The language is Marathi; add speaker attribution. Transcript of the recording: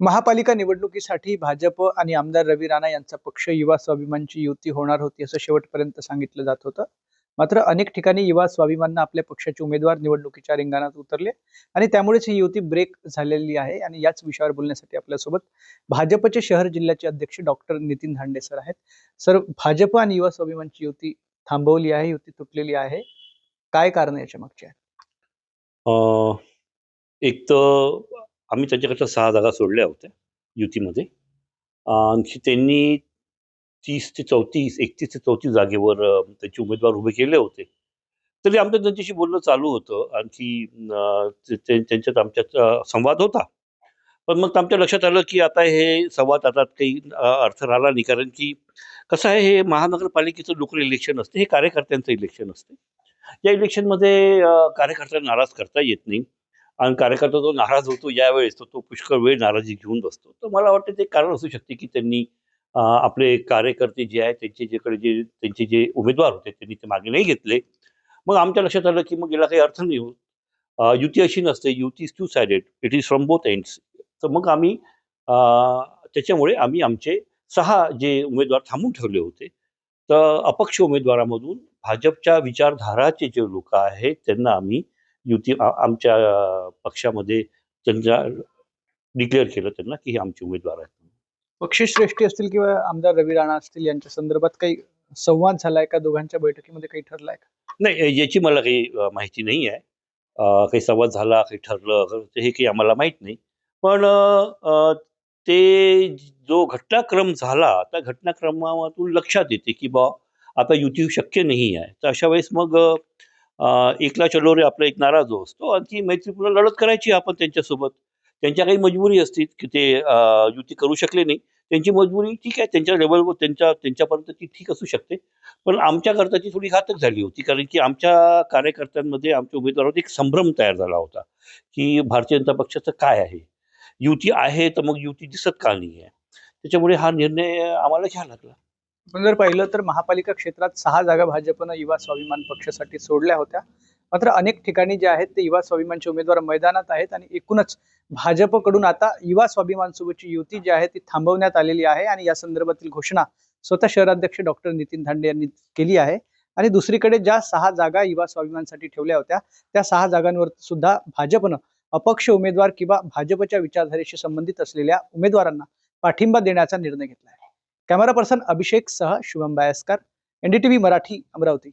Speaker 1: महापालिका निवडणुकीसाठी भाजप आणि आमदार रवी राणा यांचा पक्ष युवा स्वाभिमानची युती होणार होती असं शेवटपर्यंत सांगितलं जात होतं. मात्र अनेक ठिकाणी युवा स्वाभिमाननं आपल्या पक्षाचे उमेदवार निवडणुकीच्या रिंगणात उतरले आणि त्यामुळेच ही युती ब्रेक झालेली आहे. आणि याच विषयावर बोलण्यासाठी आपल्यासोबत भाजपचे शहर जिल्ह्याचे अध्यक्ष डॉक्टर नितीन धांडे सर आहेत. सर, भाजप आणि युवा स्वाभिमानची युती थांबवली आहे, युती तुटलेली आहे, काय कारण याच्या मागचे आहे?
Speaker 2: अ, एक तर आम्ही त्यांच्याकडच्या 6 जागा सोडल्या होत्या युतीमध्ये. आणखी त्यांनी 30 ते 34 31 ते 34 जागेवर त्यांचे उमेदवार उभे केले होते. तरी आमचं त्यांच्याशी बोलणं चालू होतं. आणखी त्यांच्यात आमच्यात संवाद होता. पण मग आमच्या लक्षात आलं, की आता हे संवाद आता काही अर्थ राहिला नाही. कारण की कसं आहे, हे महानगरपालिकेचं लोकल इलेक्शन असते, हे कार्यकर्त्यांचं इलेक्शन असते. या इलेक्शनमध्ये कार्यकर्त्यांना नाराज करता येत नाही. आणि कार्यकर्ता जो नाराज होतो यावेळेस तो पुष्कळ वेळ नाराजी घेऊन बसतो. तर मला वाटतं ते कारण असू शकते, की त्यांनी आपले कार्यकर्ते जे आहेत त्यांचे जे उमेदवार होते त्यांनी ते मागे नाही घेतले. मग आमच्या लक्षात आलं, की मग याला काही अर्थ नाही होत. युती अशी नसते, युती is two sided, it is from both ends. तर मग त्याच्यामुळे आम्ही आमचे 6 जे उमेदवार थांबवून ठेवले होते. तर अपक्ष उमेदवारामधून भाजपच्या विचारधाराचे जे लोक आहेत त्यांना आम्ही आमच्या पक्षामध्ये त्यांच्या डिक्लेअर केलं त्यांना, की हे आमचे उमेदवार आहेत.
Speaker 1: पक्षश्रेष्ठी असतील किंवा आमदार रवी राणा असतील यांच्या संदर्भात काही संवाद झालाय का? दोघांच्या बैठकीमध्ये काही ठरलाय का?
Speaker 2: नाही, याची मला काही माहिती नाही आहे. काही संवाद झाला, काही ठरलं हे काही आम्हाला माहीत नाही. पण ते जो घटनाक्रम झाला, त्या घटनाक्रमातून लक्षात येते, की आता युती शक्य नाही आहे. तर अशा वेळेस मग एकला चलो रे आपला एक नारा जो असतो आणि ती मैत्रीपूर्ण लढत करायची आपण त्यांच्यासोबत. त्यांच्या काही मजबुरी असतील, की ते युती करू शकले नाही. त्यांची मजबुरी ठीक आहे, त्यांच्या लेव्हलवर त्यांच्यापर्यंत ती ठीक असू शकते. पण आमच्याकरता ती थोडी घातक झाली होती. कारण की आमच्या कार्यकर्त्यांमध्ये, आमच्या उमेदवारामध्ये एक संभ्रम तयार झाला होता, की भारतीय जनता पक्षाचं काय आहे? युती आहे, तर मग युती दिसत का नाही आहे? त्याच्यामुळे हा निर्णय आम्हाला घ्यावा लागला.
Speaker 1: पण जर पाहिलं तर महापालिका क्षेत्रात 6 जागा भाजपनं युवा स्वाभिमान पक्षासाठी सोडल्या होत्या. मात्र अनेक ठिकाणी जे आहेत ते युवा स्वाभिमानचे उमेदवार मैदानात आहेत आणि एकूणच भाजपकडून आता युवा स्वाभिमान सोबतची युती जी आहे ती थांबवण्यात आलेली आहे आणि या संदर्भातील घोषणा स्वतः शहराध्यक्ष डॉक्टर नितीन धांडे यांनी केली आहे. आणि दुसरीकडे ज्या 6 जागा युवा स्वाभिमानसाठी ठेवल्या होत्या त्या 6 जागांवर सुद्धा भाजपनं अपक्ष उमेदवार किंवा भाजपच्या विचारधारेशी संबंधित असलेल्या उमेदवारांना पाठिंबा देण्याचा निर्णय घेतला आहे. कॅमेरा पर्सन अभिषेक सह शुभम बायस्कर, NDTV मराठी, अमरावती.